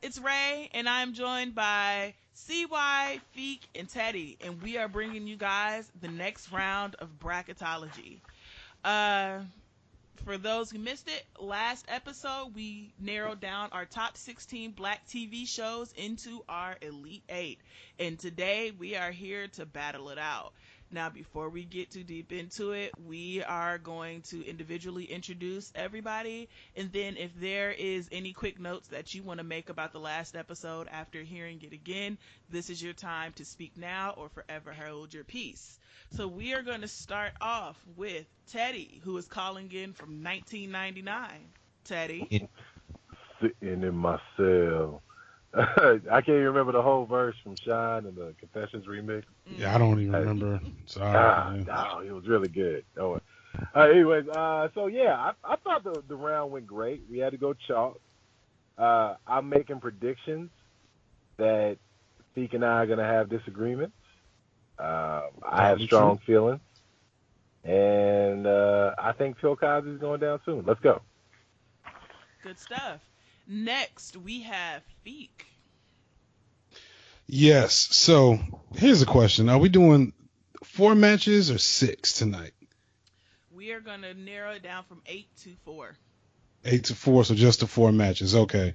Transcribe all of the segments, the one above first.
It's Ray, and I'm joined by Ceewhy, Feeq, and Teddy, and we are bringing you guys the next round of Bracketology. Uh, for those who missed it, last episode we narrowed down our top 16 black TV shows into our Elite 8, and today we are here to battle it out. Now, before we get too deep into it, we are going to individually introduce everybody, and then if there is any quick notes that you want to make about the last episode after hearing it again, this is your time to speak now or forever hold your peace. So we are going to start off with Teddy, who is calling in from 1999. Teddy? Sitting in my cell. I can't even remember the whole verse from Shine and the Confessions remix. Yeah, I don't even remember. Sorry. No, it was really good. Anyways, so yeah, I thought the round went great. We had to go chalk. I'm making predictions that Feeq and I are going to have disagreements. I have strong feelings. And I think Phil Cosby's is going down soon. Let's go. Good stuff. Next, we have Feeq. Yes. So here's a question: are we doing 4 matches or 6 tonight? We are going to narrow it down from 8 to 4. 8 to 4, so just the 4 matches. Okay.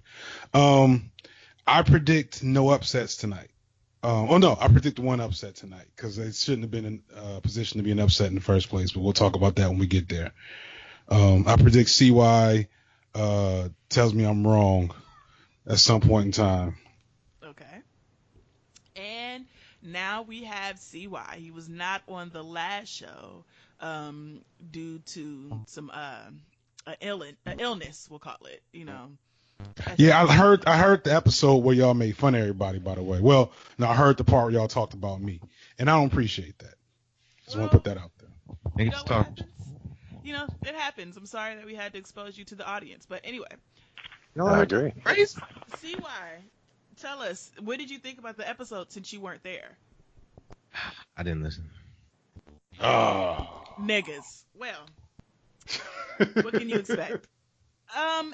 I predict no upsets tonight. I predict 1 upset tonight because it shouldn't have been in a position to be an upset in the first place. But we'll talk about that when we get there. I predict CY tells me I'm wrong at some point in time. Okay. And now we have CY. He was not on the last show due to some illness, we'll call it, you know. Yeah, I heard the episode where y'all made fun of everybody, by the way. Well, no, I heard the part where y'all talked about me, and I don't appreciate that. Just want to put that out there. You know what happens? You know, it happens. I'm sorry that we had to expose you to the audience. But anyway. No, I agree. CY, tell us, what did you think about the episode since you weren't there? I didn't listen. Oh. Niggas. Well, what can you expect?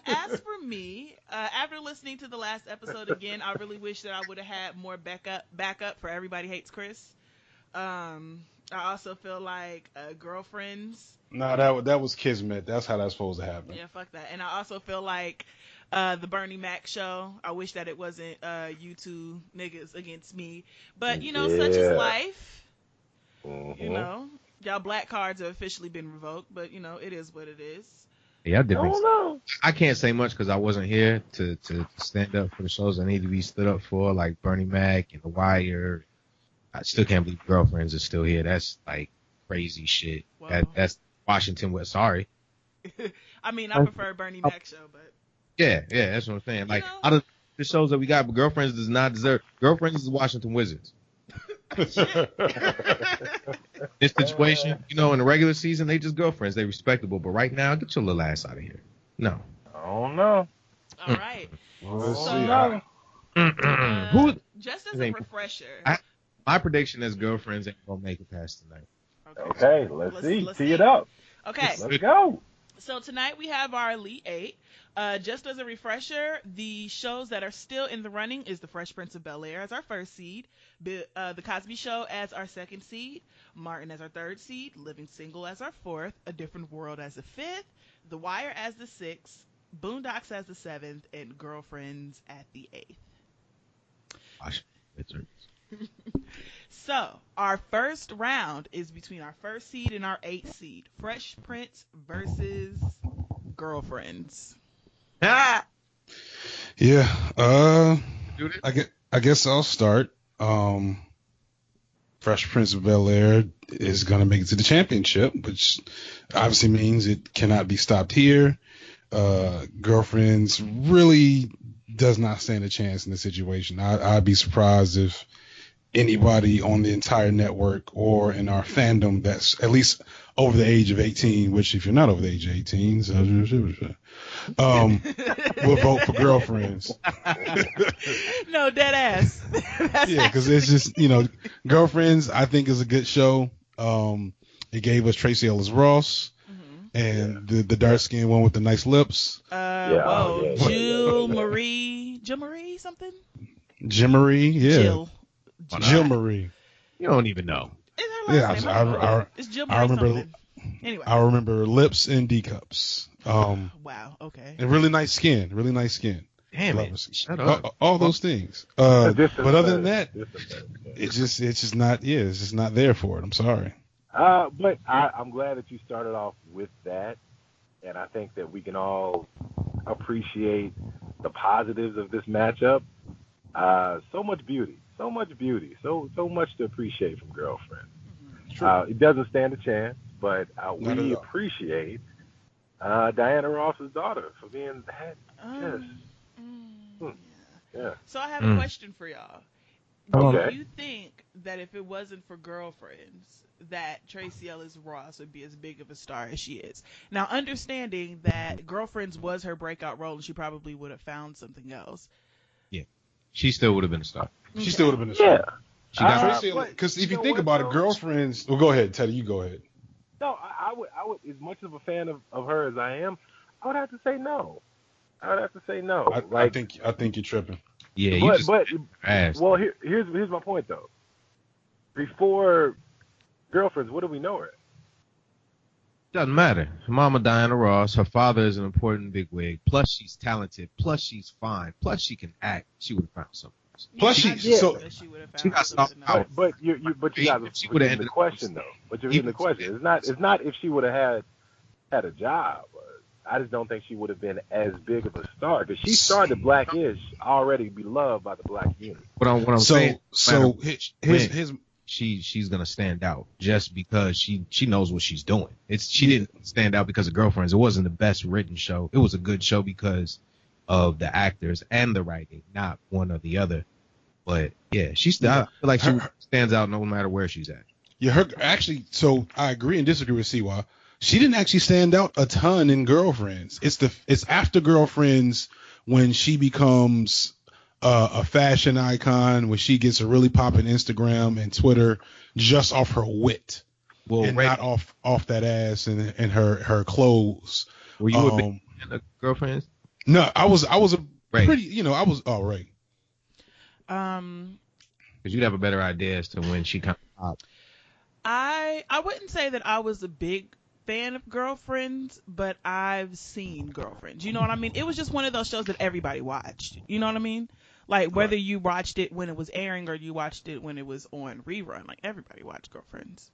As for me, after listening to the last episode again, I really wish that I would have had more backup for Everybody Hates Chris. I also feel like Girlfriends. No, that was Kismet. That's how that's supposed to happen. Yeah, fuck that. And I also feel like the Bernie Mac show. I wish that it wasn't you two niggas against me. But, you know, such is life. Mm-hmm. You know, y'all black cards have officially been revoked, but, you know, it is what it is. Yeah, I can't say much because I wasn't here to stand up for the shows I need to be stood up for, like Bernie Mac and The Wire. I still can't believe Girlfriends is still here. That's like crazy shit. That's Washington West. Sorry. I mean, I prefer Bernie Mac show, but yeah, that's what I'm saying. Like, out of the shows that we got, but Girlfriends does not deserve. Girlfriends is the Washington Wizards. This situation, you know, in the regular season, they just Girlfriends. They respectable, but right now, get your little ass out of here. No. I don't know. All right. Let's see. Just as a refresher. My prediction is Girlfriends ain't gonna make it past tonight. Okay, let's see. Tee it up. Okay. Let's go. So tonight we have our Elite 8. Just as a refresher, the shows that are still in the running is The Fresh Prince of Bel-Air as our first seed, The Cosby Show as our second seed, Martin as our third seed, Living Single as our fourth, A Different World as the fifth, The Wire as the sixth, Boondocks as the seventh, and Girlfriends at the eighth. So, our first round is between our first seed and our eighth seed. Fresh Prince versus Girlfriends. Yeah. I guess I'll start. Fresh Prince of Bel-Air is going to make it to the championship, which obviously means it cannot be stopped here. Girlfriends really does not stand a chance in this situation. I'd be surprised if anybody on the entire network or in our fandom that's at least over the age of 18, which if you're not over the age of 18, will vote for Girlfriends. No, dead ass. Yeah, because it's just, you know, Girlfriends I think is a good show. It gave us Tracy Ellis Ross, and the dark skinned one with the nice lips. Jill Marie something. Jim Marie, yeah. Jill Marie. You don't even know. It's her last name. It's Jill Marie something. Anyway. I remember lips and D cups. Wow. Okay. And really nice skin. Really nice skin. Damn it. Shut up. All those things. But other than that, it's just not. Yeah, it's just not there for it. I'm sorry. But I'm glad that you started off with that, and I think that we can all appreciate the positives of this matchup. So much beauty, so much to appreciate from Girlfriend. It doesn't stand a chance, but we appreciate Diana Ross's daughter for being that. Yeah. So I have a question for y'all. Okay. Do you think that if it wasn't for Girlfriends, that Tracee Ellis Ross would be as big of a star as she is? Now, understanding that Girlfriends was her breakout role and she probably would have found something else. Yeah. She still would have been a star. Okay. She still would have been a star. Yeah. She got because if you think about it, Girlfriends. Well, go ahead, Teddy. You go ahead. No, I would, as much of a fan of her as I am, I would have to say no. I think you're tripping. Yeah, well, here's my point though. Before Girlfriends, what do we know her? Doesn't matter. Her mama Diana Ross. Her father is an important bigwig. Plus, she's talented. Plus, she's fine. Plus, she can act. She would have found something. Plus, she got something out. But you guys are forgetting the question though. But you're forgetting the question. It's not if she would have had a job. I just don't think she would have been as big of a star because she started Blackish already beloved by the black community. What I'm saying. So she's gonna stand out just because she knows what she's doing. She didn't stand out because of Girlfriends. It wasn't the best written show. It was a good show because of the actors and the writing, not one or the other. But yeah, I feel like she stands out no matter where she's at. Yeah, so I agree and disagree with Ceewhy. She didn't actually stand out a ton in Girlfriends. It's after Girlfriends when she becomes a fashion icon, when she gets a really popping Instagram and Twitter just off her wit, not off that ass and her clothes. Were you a big fan of Girlfriends? No, I was a pretty, I was all right. Because you'd have a better idea as to when she comes out. I wouldn't say that I was a big fan of Girlfriends, but I've seen Girlfriends. You know what I mean? It was just one of those shows that everybody watched. You know what I mean? Like whether you watched it when it was airing or you watched it when it was on rerun, like everybody watched Girlfriends.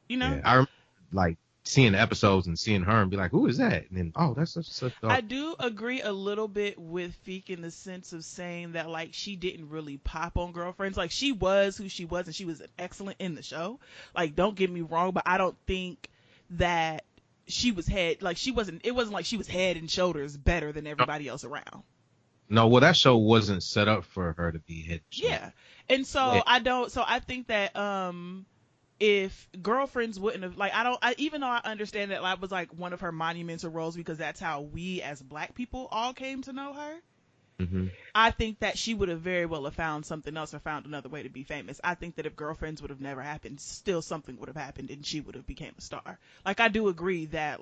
You know? Yeah, I remember like seeing the episodes and seeing her and be like, who is that? And then, that's such a... I do agree a little bit with Feeq in the sense of saying that like she didn't really pop on Girlfriends. Like she was who she was and she was excellent in the show. Like don't get me wrong, but I don't think that she was it wasn't like she was head and shoulders better than everybody else around. No, well that show wasn't set up for her to be head and shoulders. Yeah. And so I think that if Girlfriends wouldn't have even though I understand that that was like one of her monumental roles because that's how we as black people all came to know her. Mm-hmm. I think that she would have very well have found something else or found another way to be famous. I think that if Girlfriends would have never happened, still something would have happened and she would have became a star. Like I do agree that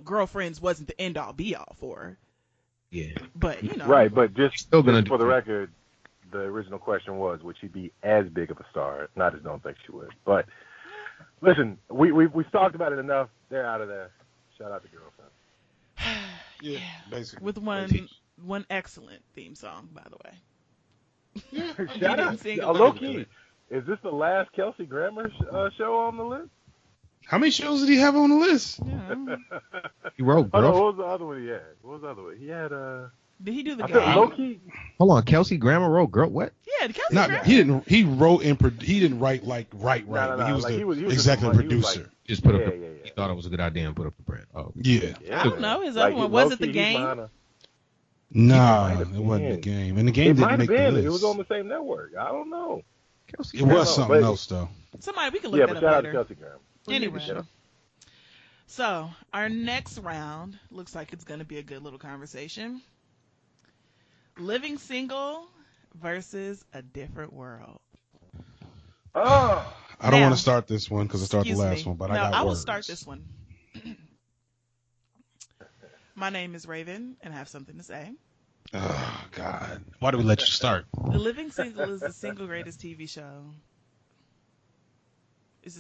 Girlfriends wasn't the end all be all for her. Yeah. But right, but just for the record, the original question was, would she be as big of a star? And I just don't think she would. But listen, we've talked about it enough. They're out of there. Shout out to Girlfriend. Yeah, basically. With one excellent theme song, by the way. Shout out, low-key. Is this the last Kelsey Grammer show on the list? How many shows did he have on the list? Yeah. He wrote What was the other one he had? He had Did he do the game? Low-key. Hold on, Kelsey Grammer wrote Girl what? Yeah, Kelsey Grammer. He didn't. He wrote and he didn't write right. No, But he was like, the he was executive producer. Just put up. He thought it was a good idea and put up the bread. Oh, yeah. I don't know. His other one was it the game? Nah, it wasn't the game, and the game didn't make the list. It was on the same network. I don't know. It was something else though. Somebody we can look that up shout later. out to Kelsey Grammer. Anyway. So, our next round looks like it's going to be a good little conversation. Living Single versus A Different World. Oh! I don't want to start this one because I started the last one, but I got I will words. start this one. My name is Raven, and I have something to say. Oh God, why do we let you start? The Living Single is the single greatest TV show. It's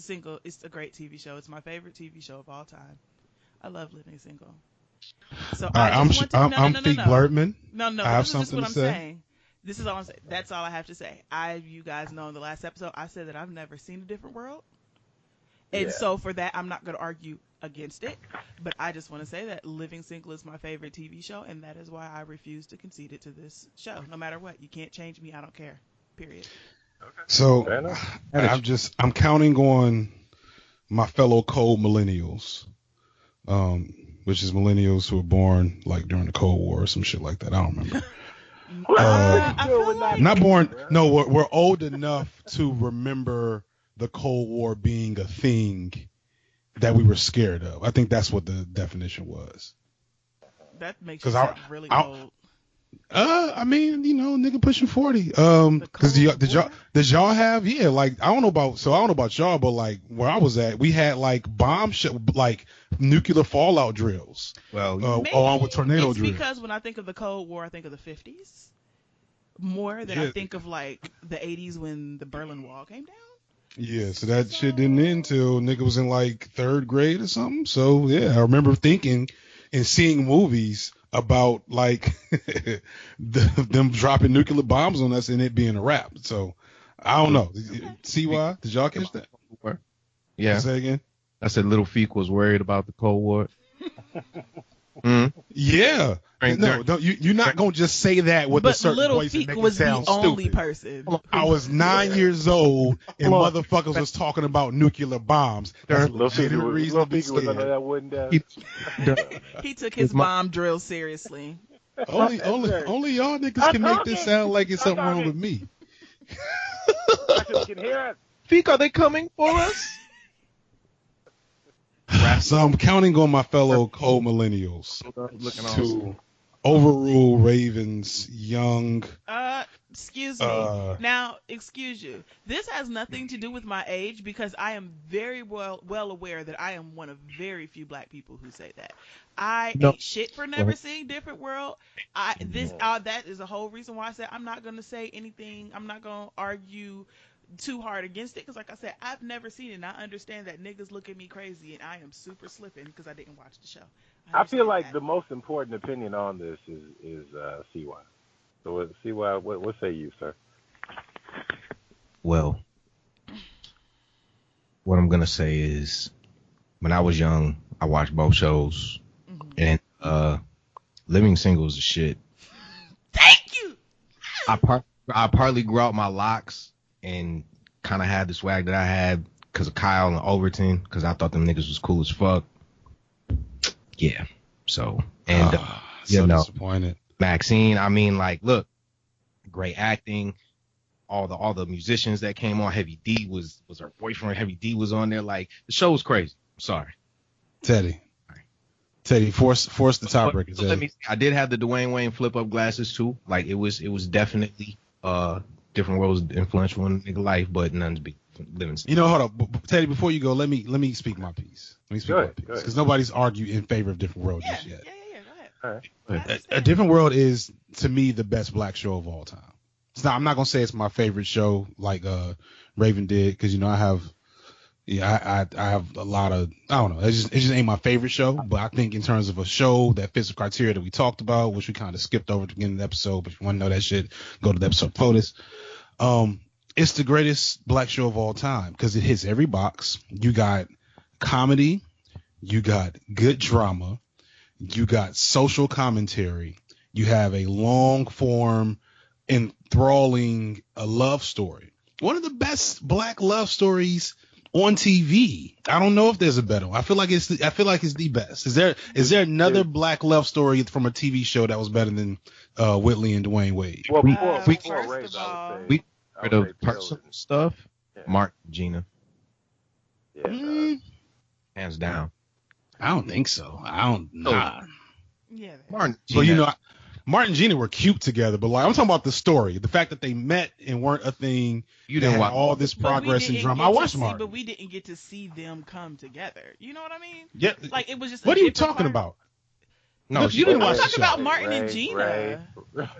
a great TV show. It's my favorite TV show of all time. I love Living Single. So All I right, I'm just want to I'm Feeq Blurtman. no. I But have this is just something what to I'm say. saying. This is all I'm saying. That's all I have to say. You guys know in the last episode, I said that I've never seen a different world, and Yeah. so for that, I'm not going to argue against it. But I just want to say that Living Single is my favorite TV show, and that is why I refuse to concede it to this show. No matter what, you can't change me. I don't care. Period. So Fair enough. I'm counting on my fellow cold millennials, which is millennials who were born like during the Cold War or some shit like that. I don't remember. I feel like Not born. No, we're old enough to remember the Cold War being a thing that we were scared of. I think that's what the definition was. that makes you sound really old. I mean, nigga pushing 40. The Cause Cold did War? y'all have? Yeah, like I don't know about y'all, but like where I was at, we had like like nuclear fallout drills. Well, along with tornado It's drills. because when I think of the Cold War, I think of the 50s more than I think of like the 80s when the Berlin Wall came down. Yeah, so that shit didn't end till nigga was in like third grade or something. So yeah, I remember thinking and seeing movies about like them dropping nuclear bombs on us and it being a wrap. So I don't know. Ceewhy, did y'all catch that? Yeah. Say again. I said little Feeq was worried about the Cold War. Yeah. No, you're not gonna just say that with a But certain Little voice and Feeq make was it the sound only stupid. person. I was 9 years old and motherfuckers was talking about nuclear bombs. That's a legitimate reason to be was under scared. that wooden desk. He took his bomb drill seriously. Only y'all niggas can make this sound like it's something wrong with me. I can hear it. Feeq, are they coming for us? So I'm counting on my fellow cold millennials to overrule Raven's young. Excuse me. Now, excuse you. This has nothing to do with my age because I am very well aware that I am one of very few black people who say that. I ain't shit for never seeing Different World. That is the whole reason why I said I'm not gonna say anything. I'm not gonna argue too hard against it because, like I said, I've never seen it. And I understand that niggas look at me crazy, and I am super slipping because I didn't watch the show. I feel like the most important opinion on this is Ceewhy. So Ceewhy, what say you, sir? Well, what I'm gonna say is, when I was young, I watched both shows, and Living Single is a shit. Thank you. I partly grew out my locks and kind of had the swag that I had because of Kyle and Overton, because I thought them niggas was cool as fuck. Yeah. So, and disappointed. Maxine, I mean, like, look, great acting. All the musicians that came on. Heavy D was her boyfriend. Heavy D was on there. Like, the show was crazy. I'm sorry. Teddy, force the top record. So let me. I did have the Dwayne Wayne flip up glasses too. Like, it was definitely Different Worlds influential in nigga life, but none to be living. Hold up, Teddy. Before you go, let me speak my piece. Because nobody's argued in favor of Different World just yet. Yeah. Go ahead. A Different World is, to me, the best black show of all time. I'm not gonna say it's my favorite show like Raven did, because I have a lot of, I don't know, it just ain't my favorite show. But I think in terms of a show that fits the criteria that we talked about, which we kind of skipped over at the beginning of the episode, but if you want to know that shit, go to the episode before this. It's the greatest black show of all time because it hits every box. You got comedy, you got good drama, you got social commentary, you have a long form, enthralling a love story. One of the best black love stories on TV. I don't know if there's a better one. I feel like it's the best. Is there another black love story from a TV show that was better than Whitley and Dwayne Wade? Well, we the personal stuff. Yeah. Mark, Gina. Yeah. Hands down. I don't think so. Nah. Yeah. Martin, Gina. But Martin and Gina were cute together, but like I'm talking about the story, the fact that they met and weren't a thing. You didn't watch all this progress and drama. I watched Martin, but we didn't get to see them come together. You know what I mean? Yeah. Like it was just. What are you talking about? No, You didn't I'm watch the talking show. about Martin and Ray. Gina.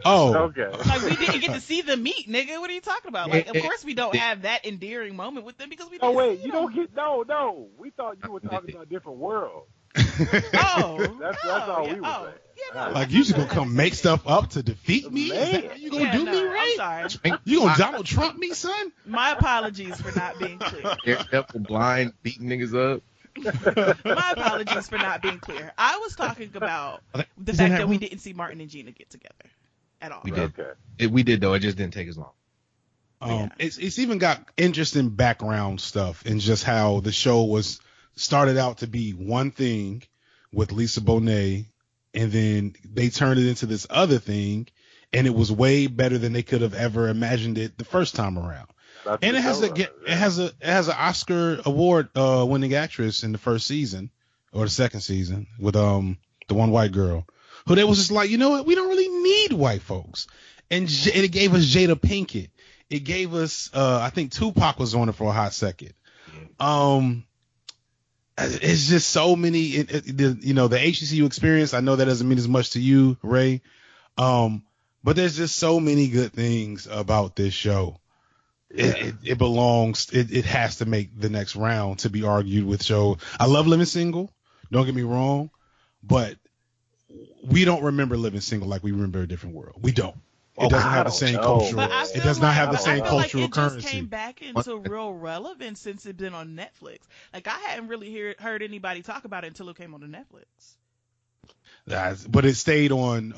Oh. Okay. Like, we didn't get to see them meet, nigga. What are you talking about? Like, of Yeah. course we don't have that endearing moment with them because we Oh didn't wait, see you them. don't get no. We thought you were talking about a different world. Oh, That's all yeah. we were saying. Yeah, no, Like, I you just thought gonna that come make happened. stuff up to defeat me? Is that Man. how you gonna Yeah, do no, me, Ray? I'm sorry. You gonna Donald Trump me, son? My apologies for not being clear. Daredevil blind beating niggas up. My apologies for not being clear. I was talking about the Isn't fact that that we wrong? didn't see Martin and Gina get together at all. We did. Okay. We did though. It just didn't take as long. Yeah. It's even got interesting background stuff and just how the show was started out to be one thing with Lisa Bonet, and then they turned it into this other thing, and it was way better than they could have ever imagined it the first time around. And it has an Oscar award winning actress in the first season or the second season with the one white girl who they was just like, you know what, we don't really need white folks, and it gave us Jada Pinkett. It gave us I think Tupac was on it for a hot second. It's just so many. The HBCU experience. I know that doesn't mean as much to you, Ray, but there's just so many good things about this show. Yeah. It belongs. It has to make the next round to be argued with. Show. I love Living Single. Don't get me wrong, but we don't remember Living Single like we remember A Different World. We don't. It doesn't have the same cultural. But I feel It does not have the I same feel cultural like it currency. just came back into real relevance since it's been on Netflix. Like, I hadn't really heard anybody talk about it until it came on to Netflix. But it stayed on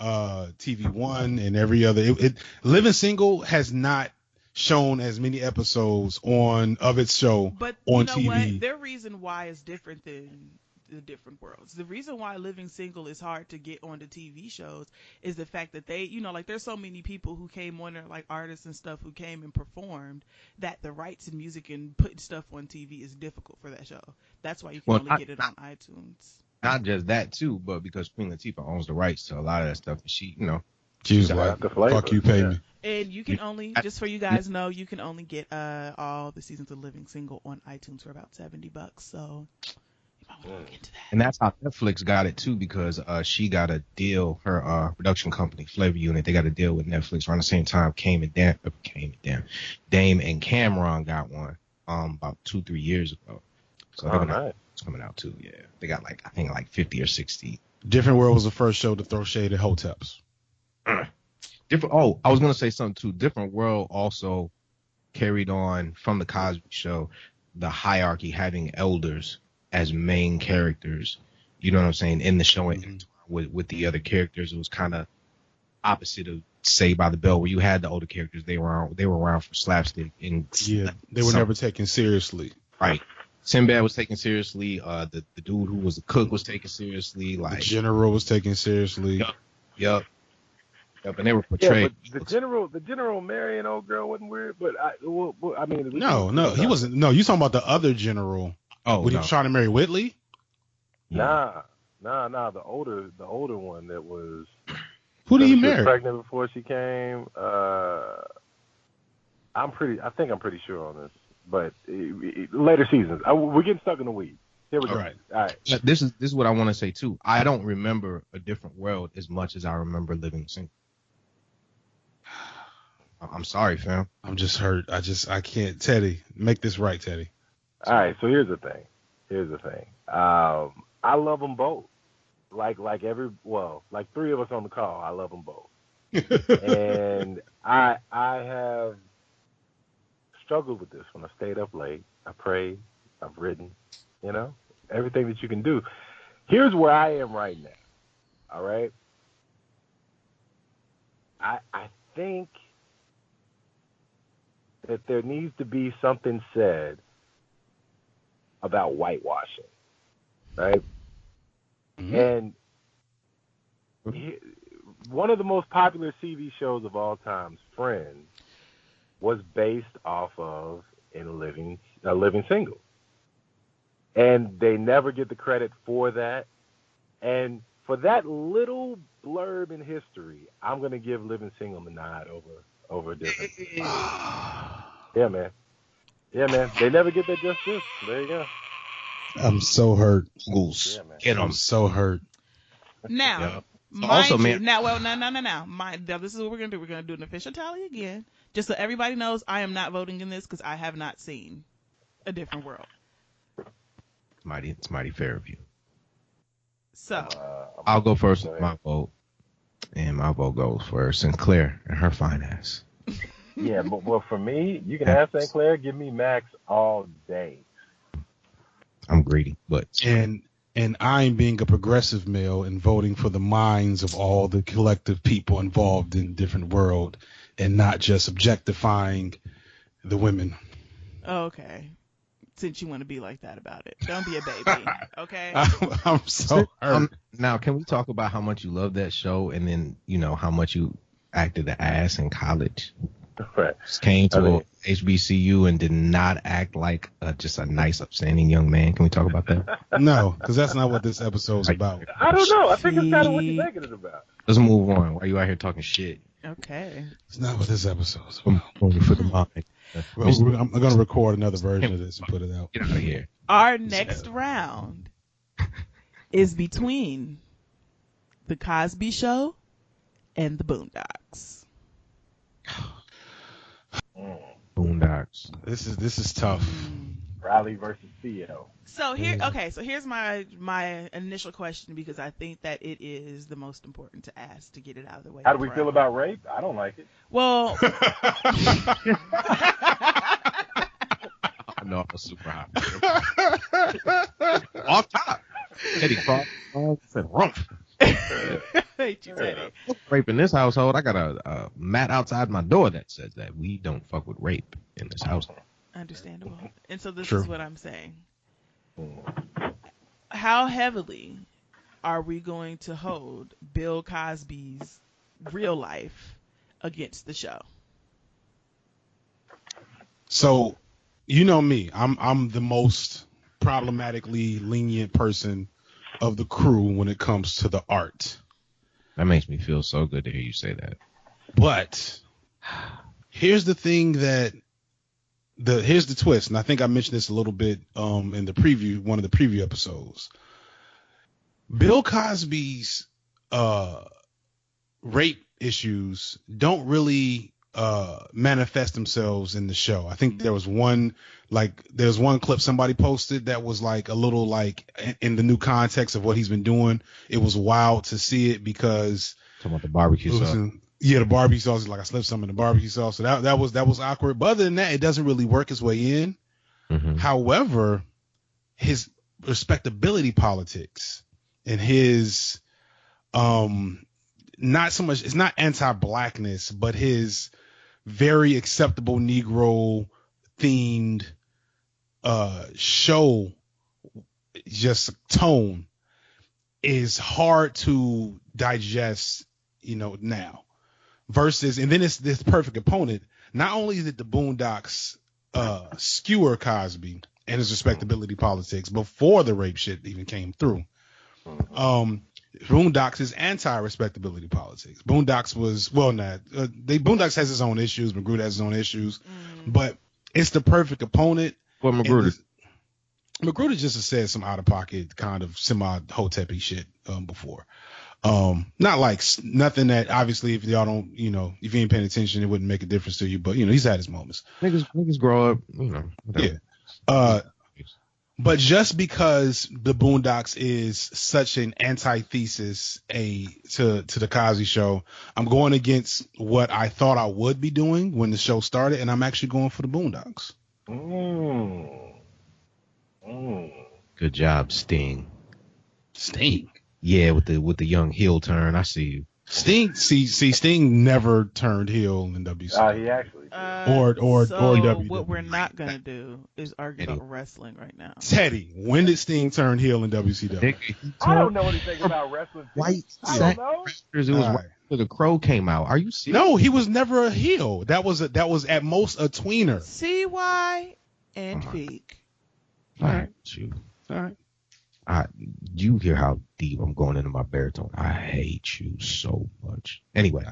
TV One and every other. Living Single has not shown as many episodes of its show but on you know TV. What? Their reason why is different than the different worlds. The reason why Living Single is hard to get on the TV shows is the fact that they, like, there's so many people who came on there, like artists and stuff, who came and performed, that the rights in music and putting stuff on TV is difficult for that show. That's why you can only get it on iTunes. Not just that too, but because Queen Latifah owns the rights to a lot of that stuff, and she was like, fuck you, pay me. And you can only, just for you guys know, you can only get all the seasons of Living Single on iTunes for about $70. So you might want to look into that. And that's how Netflix got it too, because she got a deal. Her production company, Flavor Unit, they got a deal with Netflix around the same time. Dame and Cameron got one about 2-3 years ago. So it's coming out too. Yeah, they got I think 50 or 60. Different World was the first show to throw shade at hoteps. Different. Oh, I was gonna say something too. Different World also carried on from the Cosby Show, the hierarchy, having elders as main characters. You know what I'm saying? In the show, and with the other characters, it was kind of opposite of Saved by the Bell, where you had the older characters. They were around for slapstick, and they were never taken seriously. Right. Sinbad was taken seriously. The dude who was a cook was taken seriously. Like the general was taken seriously. Yep. And they were portrayed. Yeah, but the general marrying old girl wasn't weird. But I mean, no, he wasn't. No, you talking about the other general? Oh, when he was trying to marry Whitley? Nah. The older one that was. Who did he marry? marry? She was pregnant before she came. I think I'm pretty sure on this. But later seasons, we're getting stuck in the weeds. Here we go. All right. This is what I want to say too. I don't remember A Different World as much as I remember Living Single. I'm sorry, fam. I'm just hurt. I can't. Teddy, make this right, Teddy. All right. So here's the thing. I love them both. Like three of us on the call, I love them both. And I have struggled with this when I stayed up late. I prayed. I've written. Everything that you can do. Here's where I am right now. All right. I think that there needs to be something said about whitewashing, right? Mm-hmm. And one of the most popular TV shows of all time, Friends, was based off of A Living Single. And they never get the credit for that. And for that little blurb in history, I'm going to give Living Single the nod over A Different. Yeah, man. They never get that justice. There you go. I'm so hurt. Goose. Yeah, I'm so hurt. Now, Yeah. So mind also, you, man, now, well, no. Now, this is what we're gonna do. We're gonna do an official tally again, just so everybody knows I am not voting in this because I have not seen A Different World. it's mighty fair of you. So I'll go first with my vote, and my vote goes for Sinclair and her fine ass. Yeah, but well, for me, you can have St. Clair. Give me Max all day. I'm greedy, but And I'm being a progressive male and voting for the minds of all the collective people involved in Different World and not just objectifying the women. okay, since you want to be like that about it, don't be a baby, okay? I'm so hurt. Now, can we talk about how much you love that show, and then how much you acted the ass in college? Right. Just came to HBCU and did not act like just a nice, upstanding young man. Can we talk about that? No, because that's not what this episode's about. I don't know. I think it's kind of what you think it is about. Let's move on. Why you out here talking shit? Okay. It's not what this episode's about. For the mind. Well, I'm going to record another version of this and put it out. Get out of here. Our next round is between The Cosby Show and The Boondocks. Boondocks. This is tough. Riley versus Theo. So here's my initial question, because I think that it is the most important to ask to get it out of the way. How do we feel about rape? I don't like it. Well, No, I'm super hot. Off top. Teddy Cross said rumph. hate you, Teddy. Rape in this household. I got a mat outside my door that says that we don't fuck with rape in this household. Understandable. And so this True. is what I'm saying. How heavily are we going to hold Bill Cosby's real life against the show? So, you know me. I'm the most problematically lenient person of the crew when it comes to the art. That makes me feel so good to hear you say that. But here's the thing here's the twist, and I think I mentioned this a little bit in one of the preview episodes. Bill Cosby's rape issues don't really manifest themselves in the show. I think there's one clip somebody posted that was like a little like in the new context of what he's been doing. It was wild to see it because Talking about the barbecue sauce. The barbecue sauce is like I slipped some in the barbecue sauce. So that was awkward. But other than that, it doesn't really work its way in. Mm-hmm. However, his respectability politics and his not so much, it's not anti-blackness, but his very acceptable Negro themed show just tone is hard to digest, now. Versus, and then it's this perfect opponent. Not only is it the Boondocks skewer Cosby and his respectability politics before the rape shit even came through. Boondocks is anti-respectability politics. Boondocks was Boondocks has its own issues. Magruder has his own issues, but it's the perfect opponent. What Magruder? Magruder just said some out of pocket kind of semi-hotep-y shit before. Not like nothing that obviously if y'all don't, if you ain't paying attention, it wouldn't make a difference to you. But he's had his moments. Niggas grow up, whatever. Yeah. But just because the Boondocks is such an antithesis to the Cosby Show, I'm going against what I thought I would be doing when the show started, and I'm actually going for the Boondocks. Good job, Sting. Sting. Yeah, with the young heel turn, I see you. Sting never turned heel in WC. He actually did. or So WWE. what we're not gonna do is argue about wrestling right now. Teddy, when did Sting turn heel in WCW? I don't know anything about wrestling. I don't know. It was right after the Crow came out. Are you serious? No, he was never a heel. That was at most a tweener. Ceewhy and Feeq. All right, you. All right. You hear how deep I'm going into my baritone. I hate you so much. Anyway.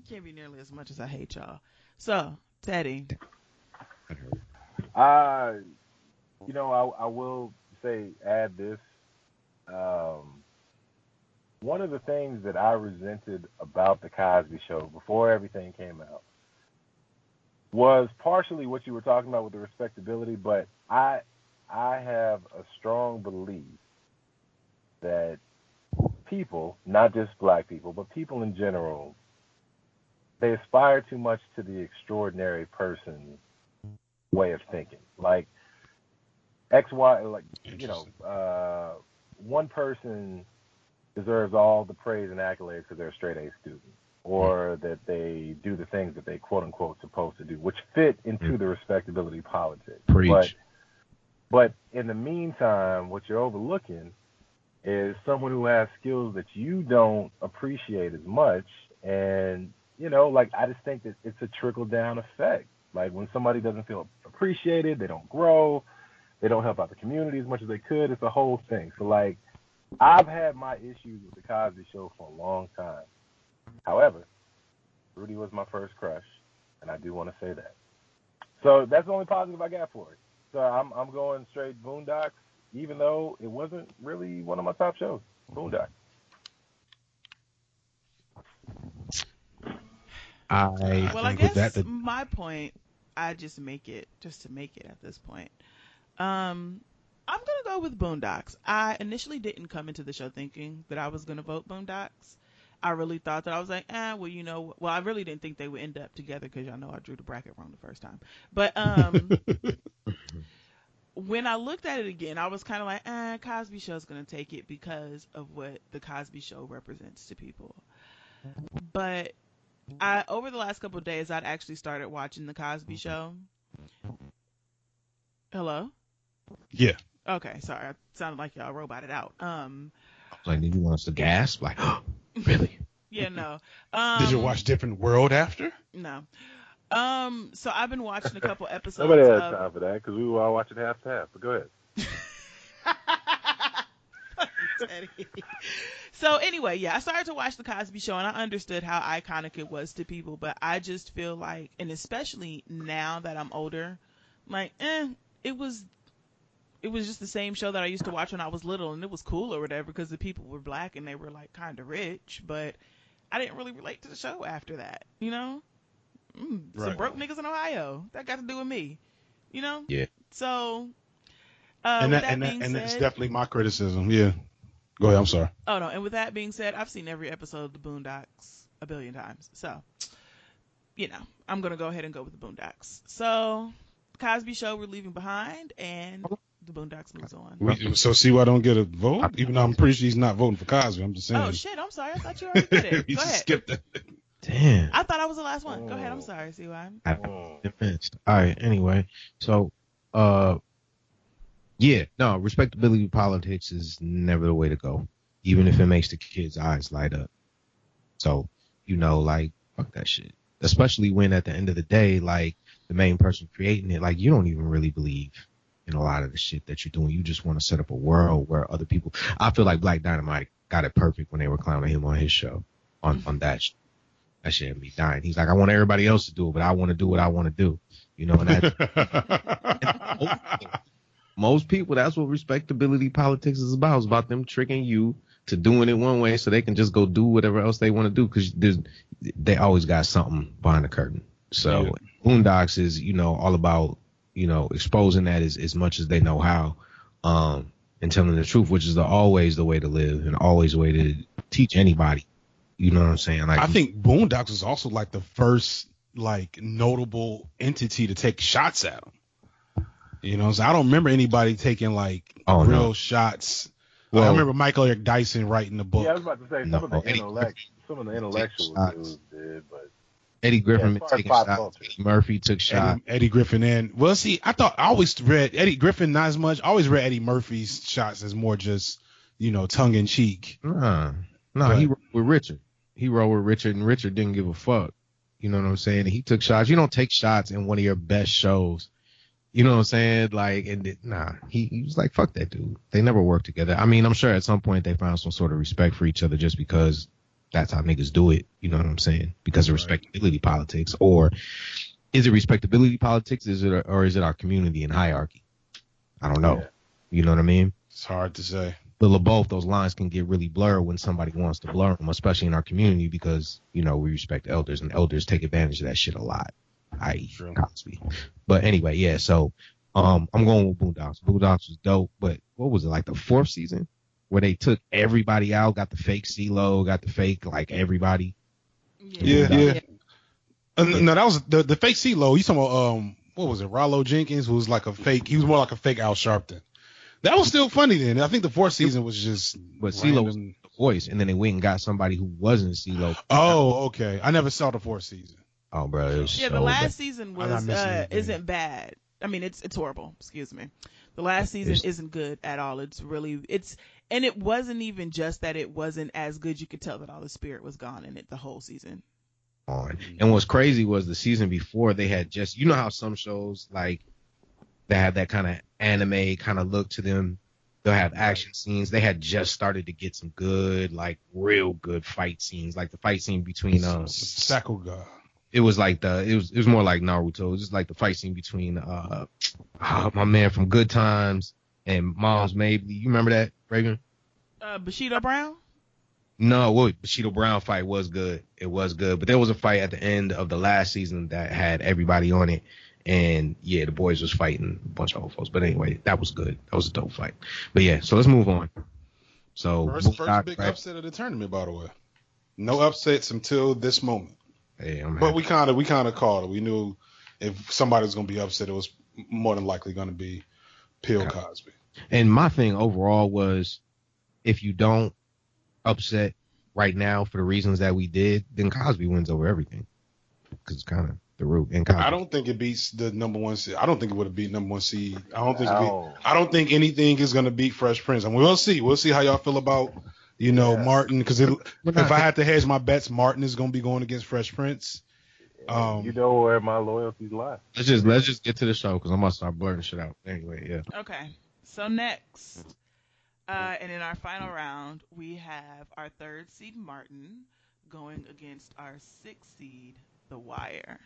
Can't be nearly as much as I hate y'all. So, Teddy. I will add this. One of the things that I resented about the Cosby Show before everything came out was partially what you were talking about with the respectability, but I have a strong belief that people, not just black people, but people in general, they aspire too much to the extraordinary person way of thinking. Like one person deserves all the praise and accolades because they're a straight A student, or that they do the things that they quote unquote supposed to do, which fit into the respectability politics. Preach. But in the meantime, what you're overlooking is someone who has skills that you don't appreciate as much. And, I just think that it's a trickle-down effect. Like, when somebody doesn't feel appreciated, they don't grow, they don't help out the community as much as they could. It's a whole thing. So, I've had my issues with the Cosby Show for a long time. However, Rudy was my first crush, and I do want to say that. So that's the only positive I got for it. So I'm going straight Boondocks, even though it wasn't really one of my top shows. Boondocks. I guess my point, I just make it to make it at this point. I'm gonna go with Boondocks. I initially didn't come into the show thinking that I was gonna vote Boondocks. I really thought that I was like, I really didn't think they would end up together because y'all know I drew the bracket wrong the first time. But when I looked at it again, I was kind of like, Cosby Show's gonna take it because of what the Cosby Show represents to people. But over the last couple of days, I'd actually started watching the Cosby Show. Hello? Yeah. Okay, sorry. I sounded like y'all roboted out. Like, did you want us to gasp? Like, really? Yeah, no. Did you watch Different World after? No. So I've been watching a couple episodes. Nobody has time for that because we were all watching half to half. But go ahead. So anyway, yeah, I started to watch the Cosby Show and I understood how iconic it was to people, but I just feel like, and especially now that I'm older, like, it was just the same show that I used to watch when I was little, and it was cool or whatever because the people were black and they were like kind of rich, but I didn't really relate to the show after that, Some broke niggas in Ohio. That got to do with me, Yeah. So, and that's definitely my criticism. Yeah. Go ahead. I'm sorry. Oh no. And with that being said, I've seen every episode of the Boondocks a billion times. So, I'm gonna go ahead and go with the Boondocks. So, Cosby Show we're leaving behind, and the Boondocks moves on. So Ceewhy don't get a vote, even though I'm pretty sure he's not voting for Cosby. I'm just saying. Oh shit! I'm sorry. I thought you already did it. You Go just ahead. skipped it. Damn. I thought I was the last one. Go ahead. I'm sorry, Ceewhy. All right. Anyway, so respectability politics is never the way to go, even if it makes the kids' eyes light up. So, fuck that shit. Especially when at the end of the day, like, the main person creating it, like, you don't even really believe in a lot of the shit that you're doing. You just want to set up a world where other people, I feel like Black Dynamite got it perfect when they were clowning him on his show, on that shit. That shit had me dying. He's like, I want everybody else to do it, but I want to do what I want to do. And that, most people, that's what respectability politics is about. It's about them tricking you to doing it one way so they can just go do whatever else they want to do because they always got something behind the curtain. So Boondocks is, all about, exposing that as much as they know how, and telling the truth, which is always the way to live and always the way to teach anybody. You know what I'm saying? Like, I think Boondocks was also like the first notable entity to take shots at him. So I don't remember anybody taking real shots. Well, I remember Michael Eric Dyson writing the book. Yeah, I was about to say some of the intellectuals dudes did, but Eddie Griffin been taking shots. Eddie Murphy took shots. Eddie Griffin I always read Eddie Griffin not as much. I always read Eddie Murphy's shots as more just, tongue in cheek. He wrote with Richard. He wrote with Richard, and Richard didn't give a fuck. You know what I'm saying? And he took shots. You don't take shots in one of your best shows. You know what I'm saying? He was like, fuck that dude. They never worked together. I mean, I'm sure at some point they found some sort of respect for each other just because that's how niggas do it. You know what I'm saying? Because of respectability politics. Or is it respectability politics? Or is it our community and hierarchy? I don't know. You know what I mean? It's hard to say. But both those lines can get really blurred when somebody wants to blur them, especially in our community because, you know, we respect elders and elders take advantage of that shit a lot, i.e. Cosby. But anyway, yeah, so I'm going with Boondocks. Boondocks was dope, but what was it, like the 4th season where they took everybody out, got the fake CeeLo, got the fake, like, everybody? Yeah. No, that was the fake CeeLo. You talking about, what was it, Rollo Jenkins, who was like a fake, he was more like a fake Al Sharpton. That was still funny then. I think the 4th season was just. But CeeLo was the voice, and then they went and got somebody who wasn't CeeLo. Oh, okay. I never saw the 4th season. Oh, bro, it was the last season was isn't bad. I mean, it's horrible. Excuse me. The last season isn't good at all. And it wasn't even just that it wasn't as good. You could tell that all the spirit was gone in it the whole season. And what's crazy was the season before they had just, you know how some shows like they have that kind of anime kind of look to them. They'll have action scenes. They had just started to get some good, like real good fight scenes, like the fight scene between Sakuga. It was like it was more like Naruto. It was just like the fight scene between my man from Good Times and Miles Mabley. You remember that, Reagan? Bushido Brown? No, Bushido Brown fight was good. It was good, but there was a fight at the end of the last season that had everybody on it. And yeah, the boys was fighting a bunch of old folks. But anyway, that was good. That was a dope fight. But yeah, so let's move on. So first big upset of the tournament, by the way. No upsets until this moment. Hey, but we kind of called it. We knew if somebody was going to be upset, it was more than likely going to be Bill Cosby. And my thing overall was, if you don't upset right now for the reasons that we did, then Cosby wins over everything. Because it's kind of the root. And Cosby. I don't think it beats the number 1 seed. I don't think it would have beat number 1 seed. I don't think anything is going to beat Fresh Prince. And we'll see. We'll see how y'all feel about, Martin. Because if I had to hedge my bets, Martin is going to be going against Fresh Prince. You know where my loyalties lie. Let's just get to the show because I'm going to start blurting shit out. Anyway, yeah. Okay. So next, and in our final round, we have our 3rd seed Martin going against our 6th seed The Wire.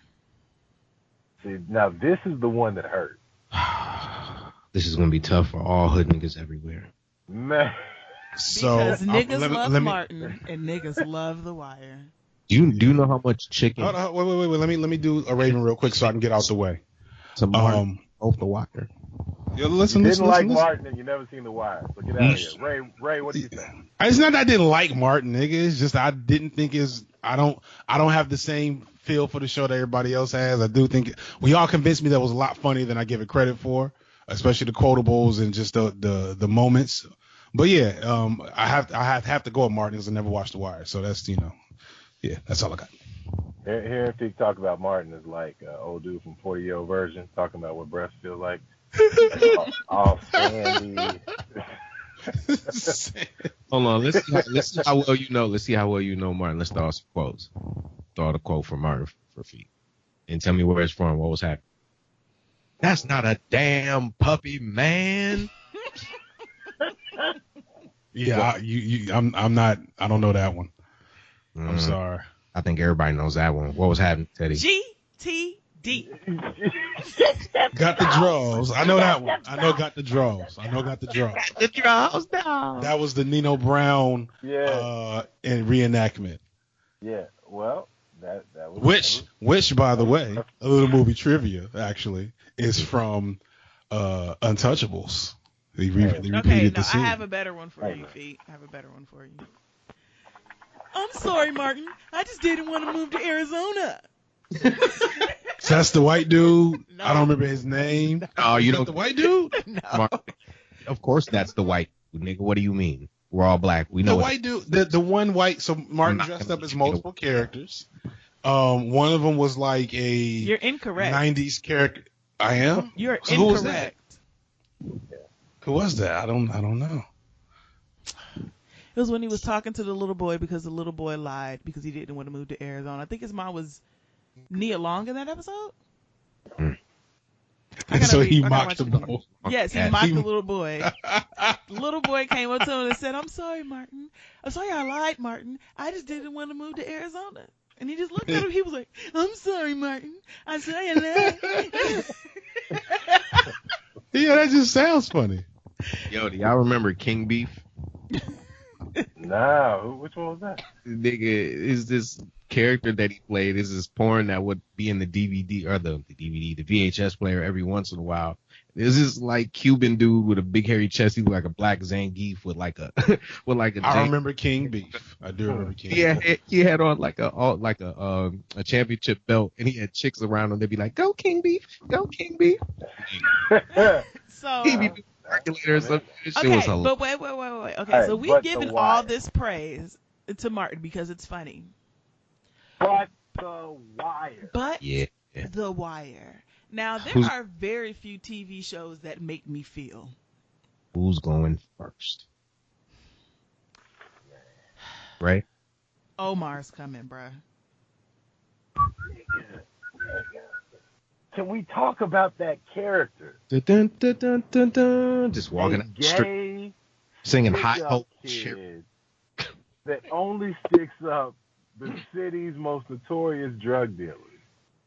See, now this is the one that hurt. This is going to be tough for all hood niggas everywhere. Man. Because niggas love Martin and niggas love The Wire. Do you know how much chicken? Wait. Let me do a Raven real quick so I can get out the way. To Martin, off The Wire. Yeah, you didn't like Martin and you never seen The Wire. So get out of here. Ray, what do you think? It's not that I didn't like Martin, nigga. It's just I didn't think I don't have the same feel for the show that everybody else has. I do think we all convinced me that was a lot funnier than I give it credit for, especially the quotables and just the moments. But yeah, I have to go with Martin because I never watched The Wire. So that's that's all I got. Hearing Feeq talk about Martin is like an old dude from 40-year-old version talking about what breasts feel like. all sandy. Hold on, let's see how well you know. Let's see how well you know Martin. Let's throw out some quotes. Throw out a quote from Martin for Feeq, and tell me where it's from. What was happening? That's not a damn puppy, man. Yeah, I'm not. I don't know that one. I'm sorry. I think everybody knows that one. What was happening, Teddy? GTD. Got the draws. I know that one. I know got the draws. Got the draws now. That was the Nino Brown in reenactment. Yeah. Well, that was which by the way, a little movie trivia actually is from Untouchables. They repeated the scene. I have a better one for you, Feeq. I have a better one for you. I'm sorry, Martin. I just didn't want to move to Arizona. So that's the white dude. No. I don't remember his name. Oh, you know the white dude? No. Mark, of course, that's the white dude, nigga. What do you mean? We're all black. We know the white dude. The one white. So Martin dressed up as multiple characters. One of them was like You're incorrect. 90s character. I am. You're so incorrect. Who was that? Who was that? I don't know. It was when he was talking to the little boy because the little boy lied because he didn't want to move to Arizona. I think his mom was Nia Long in that episode. So he mocked the boy. Yes, he mocked the little boy. The little boy came up to him and said, "I'm sorry, Martin. I'm sorry I lied, Martin. I just didn't want to move to Arizona." And he just looked at him. He was like, "I'm sorry, Martin. I'm sorry I lied." Yeah, that just sounds funny. Yo, do y'all remember King Beef? Nah, which one was that? Nigga is this character that he played. Is this porn that would be in the DVD or the VHS player every once in a while. This is like Cuban dude with a big hairy chest. He looked like a black Zangief with like a I remember King Beef. I do remember King Beef. He had on like a championship belt, and he had chicks around him. They'd be like, "Go King Beef, go King Beef." So He'd be doing calculator or something. This shit okay, was hilarious. but wait. Okay, Alright, so we've but given The all Wire. this praise to Martin because it's funny, But The Wire. but Yeah. The Wire. Now there Who's- are very few TV shows that make me feel. Who's going first? Right? Omar's coming, bruh. Can we talk about that character? Dun, dun, dun, dun, dun, dun. Just walking A up the street, gay, singing high stick-up hope kid shit. that only sticks up the city's most notorious drug dealers.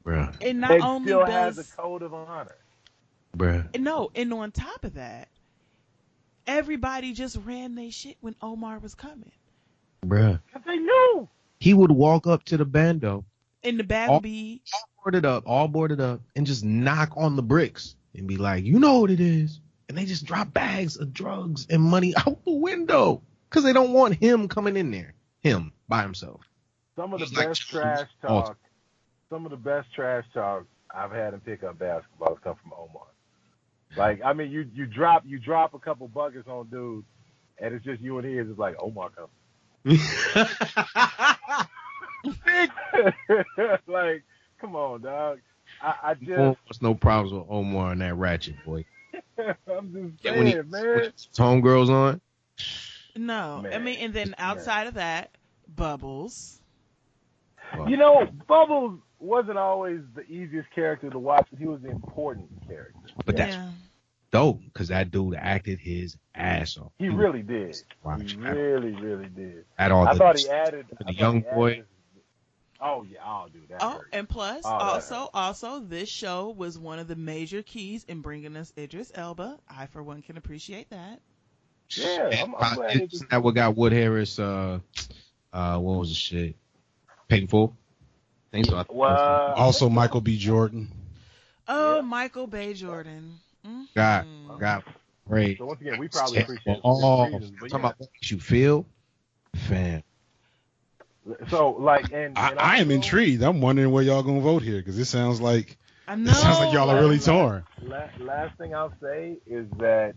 Bruh. And not And only still does has a code of honor. Bruh. no, and on top of that, everybody just ran their shit when Omar was coming. Bruh. Because they knew. He would walk up to the bando, And the bag All- would be all boarded up, and just knock on the bricks and be like, "You know what it is." And they just drop bags of drugs and money out the window because they don't want him coming in there. Him by himself. Some of the He's like best trash all- talk. Some of the best trash talk I've had in pickup basketball has come from Omar. Like, I mean, you drop a couple buckets on dudes, and it's just you and he. It's just like Omar comes. Like, come on, dog. I just, There's no problems with Omar and that ratchet boy. I'm just Yeah, saying, when he man. homegirls on. no. I Man. mean, and then outside of that, Bubbles. You know, Bubbles wasn't always the easiest character to watch, but he was the important character. But that's Yeah. dope because that dude acted his ass off. He really did. Watch He at- really, really did. at all I the, thought he added the young boy. Oh yeah, oh dude, that Oh, hurt. and plus, Oh, that also, this show was one of the major keys in bringing us Idris Elba. I, for one, can appreciate that. Yeah, I'm glad it Isn't that what got Wood Harris? What was the shit? Paid for? I think so. Well, Also, Michael B. Jordan. Oh, Yeah. Michael Bay Jordan. God, Mhm. God, great. so once again, we probably appreciate it Oh, for different reasons, talking but yeah. about what makes you feel, fam. So like, and I am also, intrigued. I'm wondering where y'all gonna vote here because it sounds like I it know. sounds like y'all are really torn. Last thing I'll say is that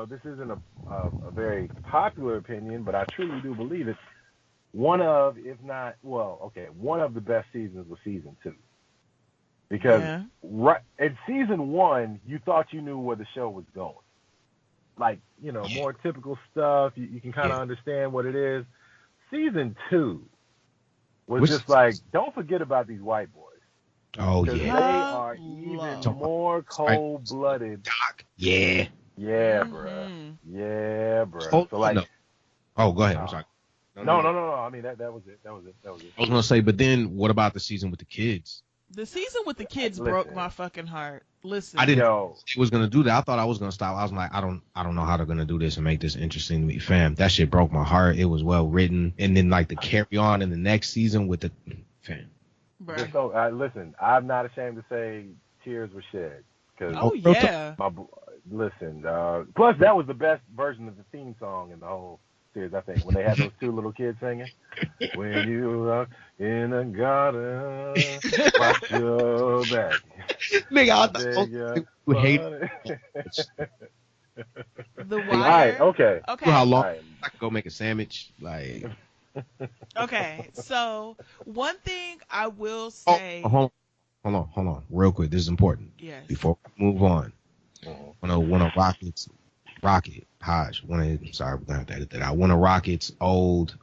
this isn't a very popular opinion, but I truly do believe it. One of, if not, one of the best seasons was season 2. Because Yeah. right in season 1, you thought you knew where the show was going. Like, more typical stuff. You can kind of understand what it is. Season 2 was just like, don't forget about these white boys. Oh Because yeah, they are even more cold-blooded. Doc. Yeah. Yeah, Mhm. bruh. Yeah, bruh. Oh, So like, no. Oh, go ahead. I'm sorry. no. I mean, that was it. That was it. I was gonna say, but then what about the season with the kids? The season with the kids broke my fucking heart. Listen. I didn't Yo. know he was gonna do that. I thought I was gonna stop. I was like, I don't know how they're gonna do this and make this interesting to me, fam. That shit broke my heart. It was well written, and then like the carry on in the next season with the fam. Bruh. So, listen, I'm not ashamed to say tears were shed. Cause Oh, yeah. listen, plus that was the best version of the theme song in the whole series, I think, when they had those two little kids singing. When you are in a garden, watch your back. Nigga, I Beg your thought you hate The Wire. All right, okay. Okay. how long All right. I could go make a sandwich. Like, Okay. So one thing I will oh, say. hold on, real quick. This is important. Yes. Before we move on, Mhm. one of Rocket's old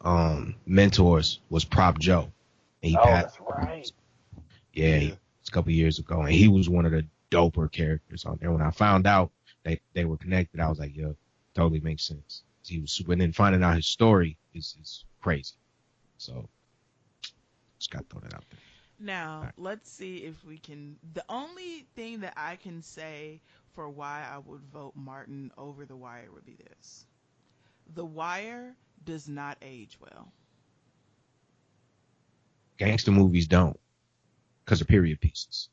mentors was Prop Joe. And he passed. That's right. Yeah, it was a couple years ago, and he was one of the doper characters on there. When I found out they were connected, I was like, yo, totally makes sense. He was super, and then finding out his story is crazy. So just got to throw that out there. Now, let's see if we can. The only thing that I can say for why I would vote Martin over The Wire would be this. The Wire does not age well. Gangster movies don't, because they're period pieces.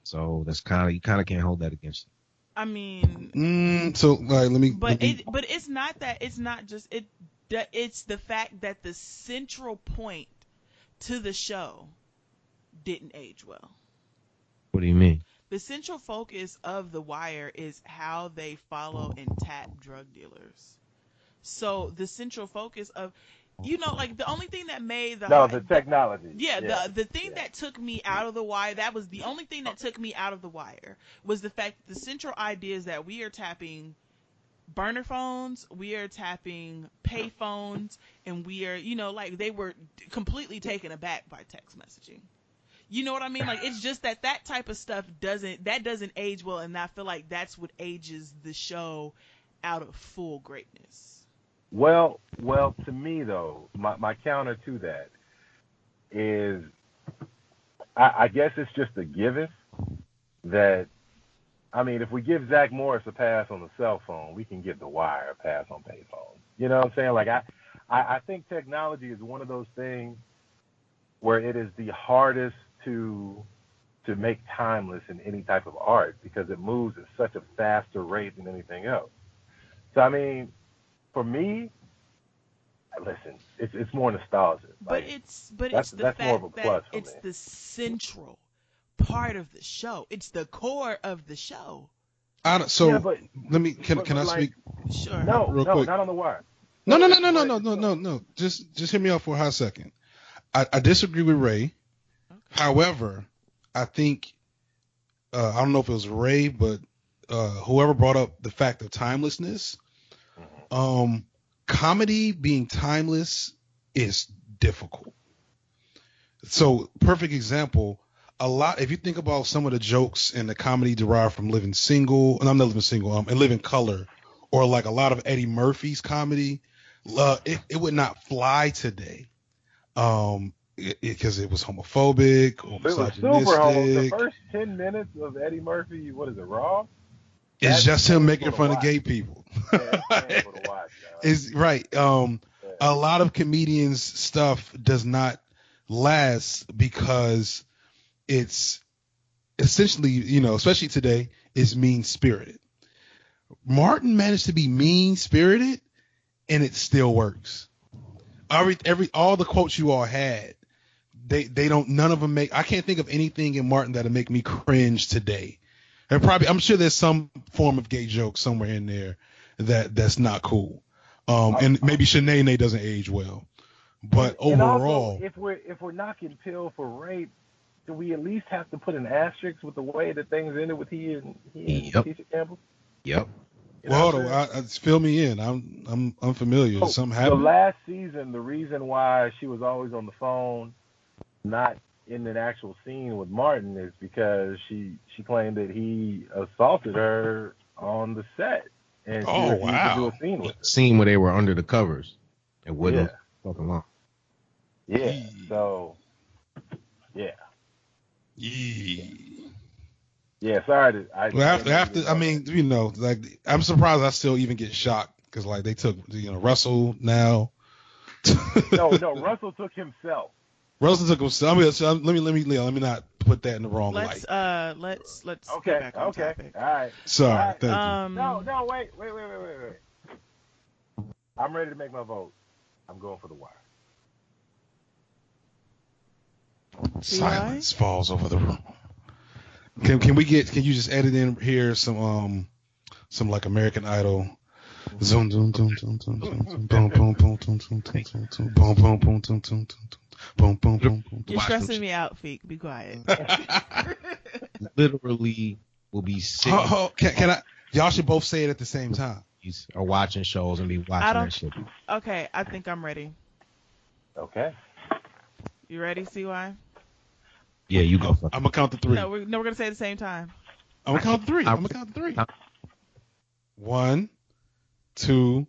So that's you kind of can't hold that against them. I mean, so let me. But it's not that. It's not just it. It's the fact that the central point to the show didn't age well. What do you mean? The central focus of The Wire is how they follow and tap drug dealers. So the central focus of, like the only thing that made the technology. The thing that took me out of The Wire, that was the only thing that took me out of The Wire, was the fact that the central idea is that we are tapping burner phones, we are tapping pay phones, and we are, like they were completely taken aback by text messaging. You know what I mean? Like, it's just that type of stuff doesn't age well, and I feel like that's what ages the show out of full greatness. Well, to me though, my counter to that is, I guess it's just a given that, I mean, if we give Zach Morris a pass on the cell phone, we can give The Wire a pass on payphones. You know what I'm saying? Like, I think technology is one of those things where it is the hardest to make timeless in any type of art, because it moves at such a faster rate than anything else. So, I mean, for me, listen, it's more nostalgia. But like, it's the that's fact more of a plus that for it's me. the central part of the show. It's the core of the show. Let me can I speak? Sure. No, real quick. Not on The Wire. No. Just hear me out for a hot second. I disagree with Ray. Okay. However, I think I don't know if it was Ray, but whoever brought up the fact of timelessness. Comedy being timeless is difficult. So, perfect example. If you think about some of the jokes and the comedy derived from Living Single, and I'm not Living Single, and Living Color, or like a lot of Eddie Murphy's comedy, it would not fly today. Because it was homophobic or misogynistic. It was super homophobic. The first 10 minutes of Eddie Murphy, what is it, Raw? It's just him making fun of gay people. It's right. A lot of comedians' stuff does not last because it's essentially, especially today, is mean-spirited. Martin managed to be mean-spirited, and it still works. All the quotes you all had, none of them make. I can't think of anything in Martin that'll make me cringe today. I'm sure there's some form of gay joke somewhere in there that's not cool. And maybe Shanae doesn't age well, but overall, also, if we're knocking Pill for rape, do we at least have to put an asterisk with the way that things ended with he and Tisha Campbell? Yep. Well, fill me in. I'm unfamiliar. Something happened? The last season, the reason why she was always on the phone, not in an actual scene with Martin, is because she claimed that he assaulted her on the set, and she refused to do a scene with her. Scene where they were under the covers and wouldn't fucking long. Yeah. So. Yeah. Yeah. Sorry. I'm surprised I still even get shocked because they took Russell now. No, Russell took himself. Russell took himself. Let me not put that in the wrong light. Let's okay, get back on okay, topic. all right. Sorry, all right. Thank you. No, wait. I'm ready to make my vote. I'm going for The Wire. Silence falls over the room. Can you just edit in here some like American Idol? Zoom zoom zoom zoom zoom zoom boom boom boom boom boom boom boom boom boom boom boom boom boom boom. You're stressing me out, Feeq. Be quiet. Literally will be sitting. Can I? Y'all should both say it at the same time. Or watching shows and be watching that shit. Okay, I think I'm ready. Okay. You ready, Ceewhy? Yeah, you go. I'm gonna count to three. No, we're gonna say it at the same time. I'm gonna count to three. 1, 2,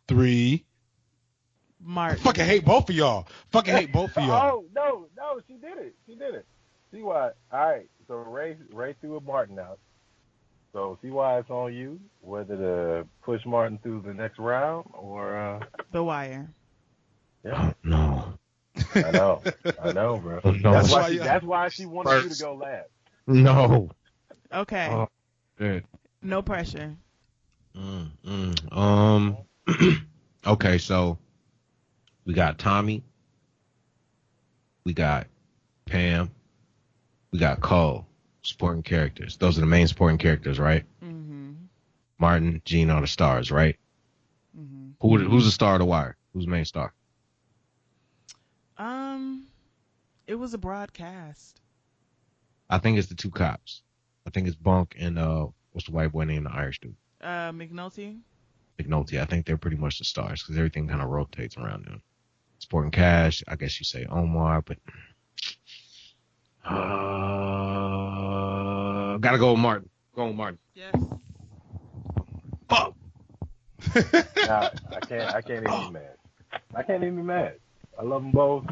3. Martin. I fucking hate both of y'all. Oh no, she did it. See why? All right. So Ray threw a Martin out. So see why it's on you, whether to push Martin through the next round or The Wire. yeah. No. I know, bro. Oh, no. That's why she wanted you to go last. No. Okay. Oh, shit. No pressure. Okay, so we got Tommy, we got Pam, we got Cole, supporting characters. Those are the main supporting characters, right? Mm-hmm. Martin, Gene are the stars, right? Mm-hmm. Who's the star of The Wire? Who's the main star? It was a broadcast. I think it's the two cops. I think it's Bunk and what's the white boy named the Irish dude? McNulty. McNulty. I think they're pretty much the stars because everything kind of rotates around them. Sporting Cash, I guess you say Omar, but gotta go with Martin. Go with Martin. Yes. Fuck. Nah, I can't even be mad. I can't even be mad. I love them both.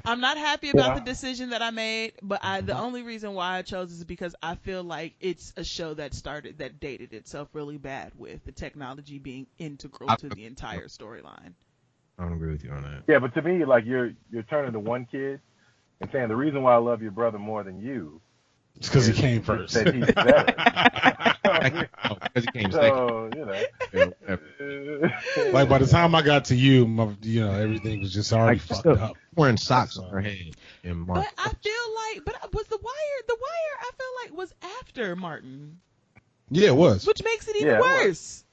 I'm not happy about the decision that I made, but the only reason why I chose is because I feel like it's a show that dated itself really bad with the technology being integral to the entire storyline. I don't agree with you on that. Yeah, but to me, like you're turning to one kid and saying the reason why I love your brother more than you. It's because he came first. That he's better. Because he came second. So, Like by the time I got to you, everything was just already fucked up. Wearing socks on her head. But I feel like, was the Wire I feel like was after Martin. Yeah, it was. Which makes it even worse.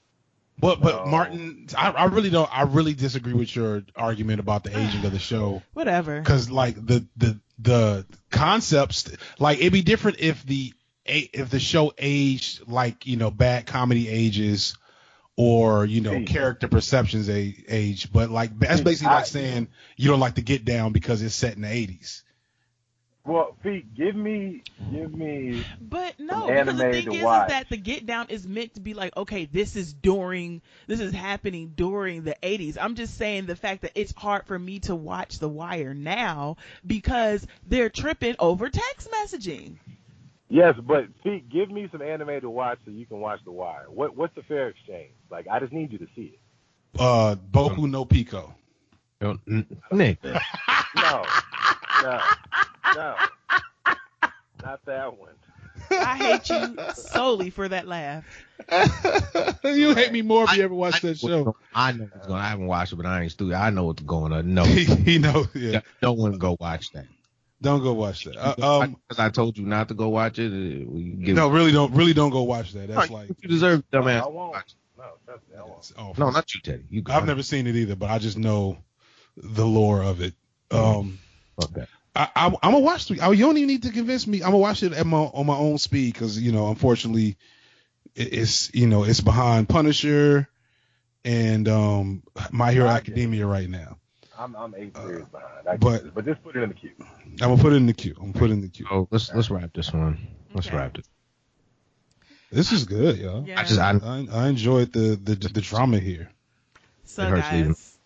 But Martin, I really disagree with your argument about the aging of the show. Whatever. Because like the concepts, like it'd be different if the show aged like bad comedy ages, or character perceptions age. But like that's basically like saying you don't like the Get Down because it's set in the 80s. Well, Feeq, give me. But no, because the thing is that the Get Down is meant to be like, okay, this is happening during the 80s. I'm just saying the fact that it's hard for me to watch The Wire now because they're tripping over text messaging. Yes, but Feeq, give me some anime to watch so you can watch The Wire. What's the fair exchange? Like, I just need you to see it. Boku no Pico. Nick. No, not that one. I hate you solely for that laugh. You hate me more if you ever watch that show. I know what's going on. I haven't watched it, but I ain't stupid. I know what's going on. No. He knows. Yeah. Don't want to go watch that. Don't go watch that. Because I told you not to go watch it. Really don't go watch that. That's like you deserve, dumbass. I won't. No, trust me, I won't. No, not you, Teddy. I've never seen it either, but I just know the lore of it. Okay. I'm gonna watch it. You don't even need to convince me. I'm gonna watch it on my own speed because unfortunately, it's behind Punisher and My Hero Academia right now. I'm 8 years behind. But just put it in the queue. I'm gonna put it in the queue. Oh, let's wrap this one. Let's wrap it. This is good, y'all. Yeah. I enjoyed the drama here. So guys,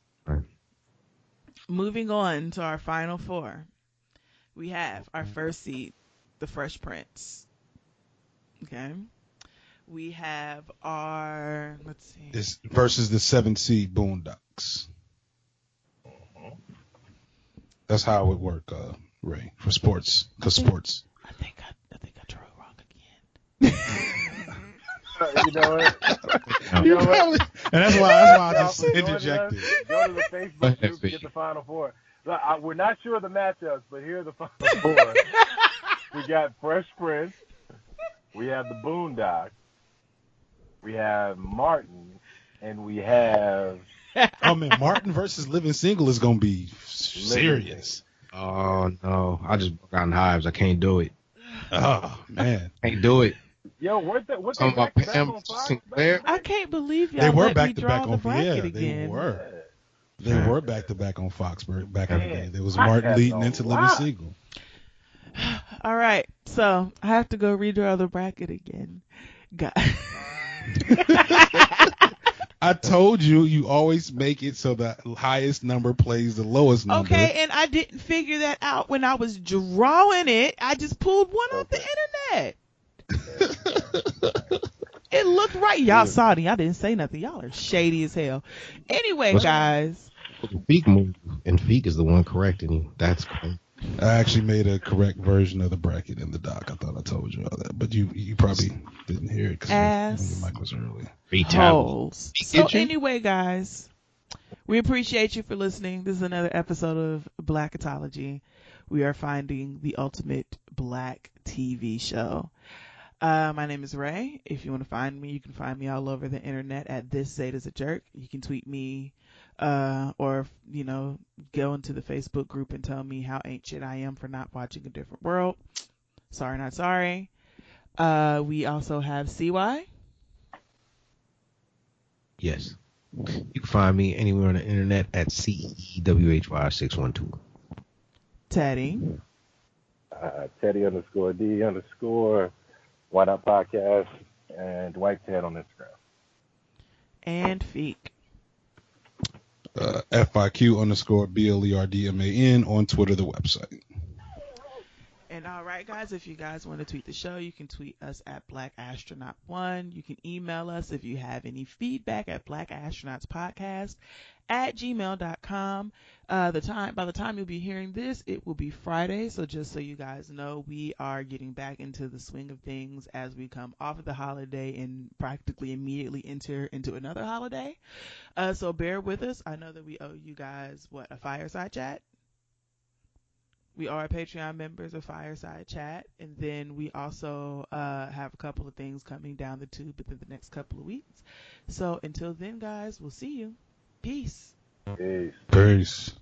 moving on to our final four, we have our first seed, The Fresh Prince. Okay. We have our This versus the 7th seed Boondocks. That's how it would work, Ray, for sports. Because sports. I think I drew it wrong again. You know what? And that's why I just interjected. Go to the Facebook group to get the final four. We're not sure of the matchups, but here are the final four. We got Fresh Prince. We have the Boondocks. We have Martin. And we have... Oh, man, Martin versus Living Single is going to be serious. Oh, no. I just broke out in hives. I can't do it. Oh, man. Can't do it. Yo, what's talking about Pam Sinclair? I can't believe y'all they were let back me to draw back the on bracket yeah, again. They were back to back on Fox back in the day. There was Martin leading into Living Single. All right, so I have to go redraw the bracket again. I told you always make it so the highest number plays the lowest number. Okay, and I didn't figure that out when I was drawing it. I just pulled one off the internet. It looked right. Y'all saw it. Y'all didn't say nothing. Y'all are shady as hell. Anyway, guys. Feeq move, and Feeq is the one correcting you. That's great. I actually made a correct version of the bracket in the doc. I thought I told you all that, but you probably didn't hear it because your mic was early. Holes. So anyway, guys, we appreciate you for listening. This is another episode of Blacketology. We are finding the ultimate black TV show. My name is Ray. If you want to find me, you can find me all over the internet at This Zeta's a Jerk. You can tweet me, or go into the Facebook group and tell me how ain't shit I am for not watching A Different World. Sorry, not sorry. We also have Ceewhy. Yes. You can find me anywhere on the internet at CEWHY612. Teddy. Teddy_D_ White Out Podcast and Dwight Ted on Instagram. And Feeq. FIQ_BLERDMAN on Twitter, the website. And all right, guys, if you guys want to tweet the show, you can tweet us at Black Astronaut 1. You can email us if you have any feedback at blackastronights@gmail.com. By the time you'll be hearing this, it will be Friday. So just so you guys know, we are getting back into the swing of things as we come off of the holiday and practically immediately enter into another holiday. So bear with us. I know that we owe you guys, a fireside chat? We are Patreon members of Fireside Chat, and then we also have a couple of things coming down the tube within the next couple of weeks. So until then, guys, we'll see you. Peace. Peace. Peace.